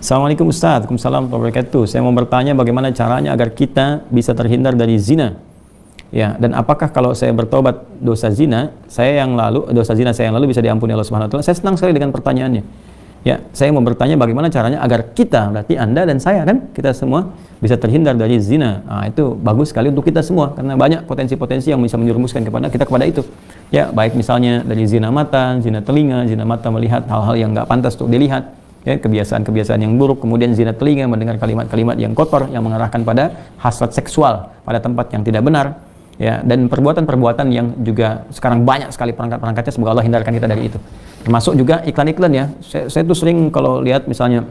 Assalamualaikum Ustaz. Waalaikumsalam warahmatullahi wabarakatuh. Saya mau bertanya bagaimana caranya agar kita bisa terhindar dari zina. Ya, dan apakah kalau saya bertobat dosa zina saya yang lalu bisa diampuni Allah Subhanahu wa taala? Saya senang sekali dengan pertanyaannya. Ya, saya mau bertanya bagaimana caranya agar kita, berarti Anda dan saya kan, kita semua bisa terhindar dari zina. Nah, itu bagus sekali untuk kita semua karena banyak potensi-potensi yang bisa menjerumuskan kepada kita kepada itu. Ya, baik misalnya dari zina mata, zina telinga, zina mata melihat hal-hal yang nggak pantas untuk dilihat. Ya, kebiasaan-kebiasaan yang buruk, kemudian zina telinga mendengar kalimat-kalimat yang kotor yang mengarahkan pada hasrat seksual pada tempat yang tidak benar, ya, dan perbuatan-perbuatan yang juga sekarang banyak sekali perangkat-perangkatnya. Semoga Allah hindarkan kita dari itu. Termasuk juga iklan-iklan ya. Saya tuh sering kalau lihat misalnya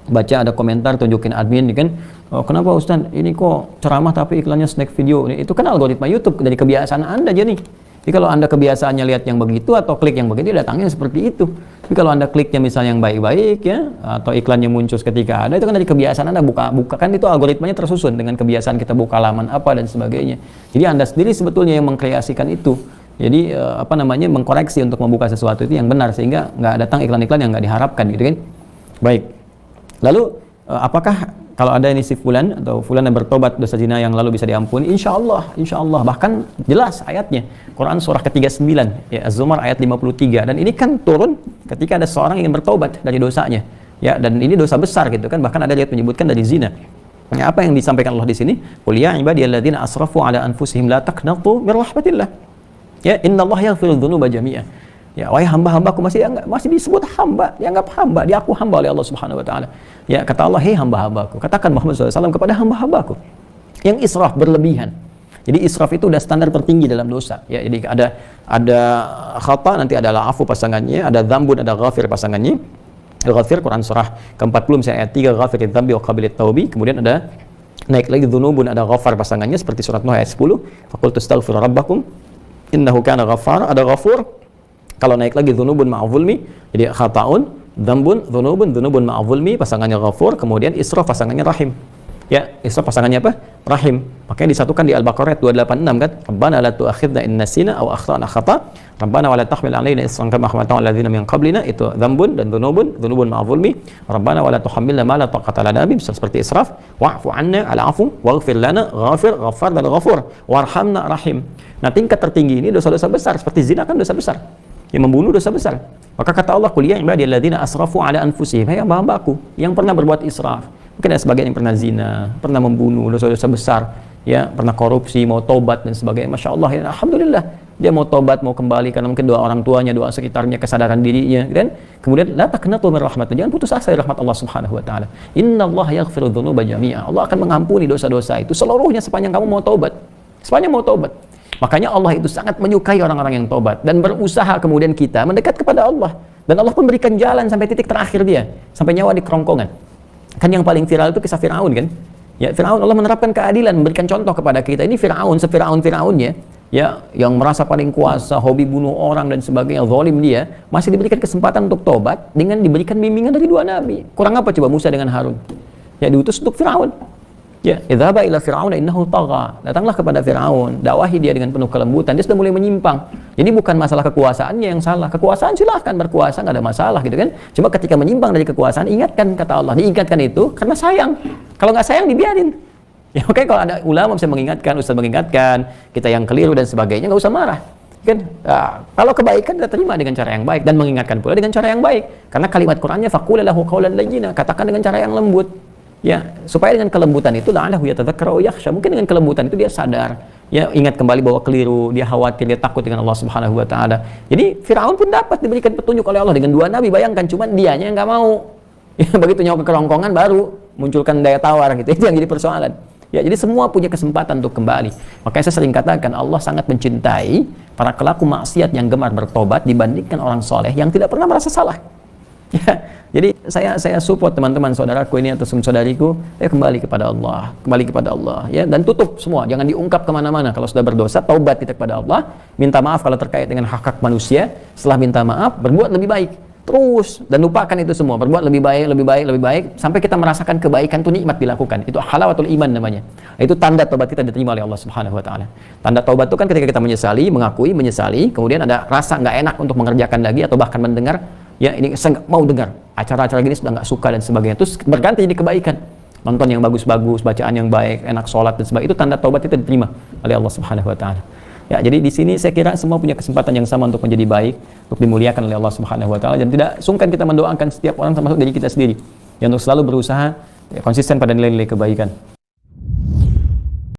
baca ada komentar tunjukin admin kan, oh, kenapa Ustaz ini kok ceramah tapi iklannya snack video. Itu kan algoritma YouTube dari kebiasaan Anda jadi. Jadi kalau Anda kebiasaannya lihat yang begitu atau klik yang begitu, datangnya seperti itu. Tapi kalau Anda kliknya misalnya yang baik-baik ya, atau iklannya muncul ketika ada, itu kan dari kebiasaan Anda buka kan itu algoritmanya tersusun dengan kebiasaan kita buka laman apa dan sebagainya. Jadi Anda sendiri sebetulnya yang mengkreasikan itu. Jadi mengkoreksi untuk membuka sesuatu itu yang benar sehingga nggak datang iklan-iklan yang nggak diharapkan gitu kan. Baik. Lalu apakah kalau ada ini si fulan atau fulan yang bertobat dosa zina yang lalu bisa diampuni? Insya Allah, bahkan jelas ayatnya. Quran surah ke-39 ya, Az-Zumar ayat 53, dan ini kan turun ketika ada seorang ingin bertobat dari dosanya. Ya, dan ini dosa besar gitu kan, bahkan ada ayat menyebutkan dari zina. Ya, apa yang disampaikan Allah di sini? Qul ya ibadiyalladzina asrafu ala anfusihim la taqnatu mir rahmatillah. Ya, innallaha yaghfiru dzunuba jami'a. Ya, wahai hamba-hambaku, masih disebut hamba, dianggap hamba, diaku hamba oleh Allah Subhanahu wa taala. Ya, kata Allah, hei hamba-hambaku, katakan Muhammad SAW kepada hamba-hambaku yang israf berlebihan. Jadi israf itu udah standar tertinggi dalam dosa. Ya, jadi ada khata, nanti ada afu pasangannya, ada dzambun, ada ghafir pasangannya. Ghafir Quran surah ke-40 misalnya ayat 3, ghafirid dzambi wa qabilit taubi. Kemudian ada naik lagi dzunubun, ada ghafar pasangannya seperti surat Nuh ayat 10, faqultu astaghfiru rabbakum innahu kana ghafar, ada ghafur. Kalau naik lagi dzunubun ma'zulmi, jadi khataun, dzambun, dzunubun ma'zulmi, pasangannya ghafur, kemudian israf pasangannya rahim. Ya, israf pasangannya apa? Rahim. Makanya disatukan di Al-Baqarah 286 kan? Rabbana la tu'akhidna in nasina aw akhtana khata. Rabbana wa la tahmil 'alaina isran kama hamaltahu 'alal ladzina min qablina. Itu dzambun dan dzunubun ma'zulmi. Rabbana wa la tuhammilna ma la taqata lana bih, seperti israf. Wa'fu 'anna 'ala 'afu waghfir lana, ghafir, ghaffar dan ghafur. Warhamna rahim. Nah, tingkat tertinggi ini dosa-dosa besar seperti zina kan dosa besar. Yang membunuh dosa besar. Maka kata Allah, qul ya ibadiyalladzina asrafu ala anfusihim, hai hamba-hambaku yang pernah berbuat israf. Mungkin ada sebagian yang pernah zina, pernah membunuh, dosa-dosa besar, ya, pernah korupsi, mau tobat dan sebagainya. Masya Allah, ya, alhamdulillah, dia mau tobat, mau kembali karena mungkin doa orang tuanya, doa sekitarnya, kesadaran dirinya, kan? Kemudian la taqnatu min rahmatillah, jangan putus asa dari rahmat Allah Subhanahu wa taala. Innallaha yaghfiru dzunuba jami'a. Allah akan mengampuni dosa-dosa itu seluruhnya sepanjang kamu mau tobat. Sepanjang mau tobat. Makanya Allah itu sangat menyukai orang-orang yang tobat dan berusaha kemudian kita mendekat kepada Allah. Dan Allah pun berikan jalan sampai titik terakhir dia, sampai nyawa di kerongkongan. Kan yang paling viral itu kisah Firaun kan? Ya, Firaun, Allah menerapkan keadilan, memberikan contoh kepada kita. Ini Firaun, se-Firaun-Firaunnya, ya, yang merasa paling kuasa, hobi bunuh orang dan sebagainya, zalim dia, masih diberikan kesempatan untuk tobat dengan diberikan bimbingan dari dua nabi. Kurang apa coba Musa dengan Harun? Ya, diutus untuk Firaun. Ya, idhaba ila fir'auna innahu tagha. Datanglah kepada Firaun, dakwahi dia dengan penuh kelembutan. Dia sudah mulai menyimpang. Jadi bukan masalah kekuasaannya yang salah. Kekuasaan silahkan berkuasa, nggak ada masalah gitu kan. Cuma ketika menyimpang dari kekuasaan, ingatkan kata Allah. Diingatkan itu karena sayang. Kalau nggak sayang dibiarin. Ya, oke, kalau ada ulama bisa mengingatkan, ustaz mengingatkan, kita yang keliru dan sebagainya, nggak usah marah. Kan? Nah, kalau kebaikan kita terima dengan cara yang baik dan mengingatkan pula dengan cara yang baik. Karena kalimat Qur'annya faqul lahu qawlan layyina, katakan dengan cara yang lembut. Ya, supaya dengan kelembutan itu la'allahu yatadzakkaru yakhsha, mungkin dengan kelembutan itu dia sadar, ya, ingat kembali bahwa keliru, dia khawatir, dia takut dengan Allah Subhanahu wa taala. Jadi Firaun pun dapat diberikan petunjuk oleh Allah dengan dua nabi, bayangkan, cuman dianya yang nggak mau. Ya, begitu nyawa ke kerongkongan baru munculkan daya tawar gitu. Itu yang jadi persoalan. Ya, jadi semua punya kesempatan untuk kembali. Makanya saya sering katakan Allah sangat mencintai para pelaku maksiat yang gemar bertobat dibandingkan orang soleh yang tidak pernah merasa salah. Ya, jadi saya support teman-teman saudaraku ini atau saudariku, kembali kepada Allah, ya, dan tutup semua, jangan diungkap kemana-mana. Kalau sudah berdosa, taubat kita kepada Allah, minta maaf kalau terkait dengan hak-hak manusia. Setelah minta maaf, berbuat lebih baik. terus dan lupakan itu semua, berbuat lebih baik, lebih baik, lebih baik sampai kita merasakan kebaikan itu nikmat dilakukan. Itu halawatul iman namanya. Itu tanda taubat kita diterima oleh Allah Subhanahu wa taala. Tanda taubat itu kan ketika kita menyesali, mengakui, menyesali, kemudian ada rasa nggak enak untuk mengerjakan lagi atau bahkan mendengar, ya ini saya nggak mau dengar. Acara-acara gini sudah nggak suka dan sebagainya. Terus berganti jadi kebaikan. Nonton yang bagus-bagus, bacaan yang baik, enak sholat dan sebagainya. Itu tanda taubat kita diterima oleh Allah Subhanahu wa taala. Ya, jadi di sini saya kira semua punya kesempatan yang sama untuk menjadi baik, untuk dimuliakan oleh Allah Subhanahu wa taala, dan tidak sungkan kita mendoakan setiap orang termasuk diri kita sendiri yang untuk selalu berusaha ya, konsisten pada nilai-nilai kebaikan.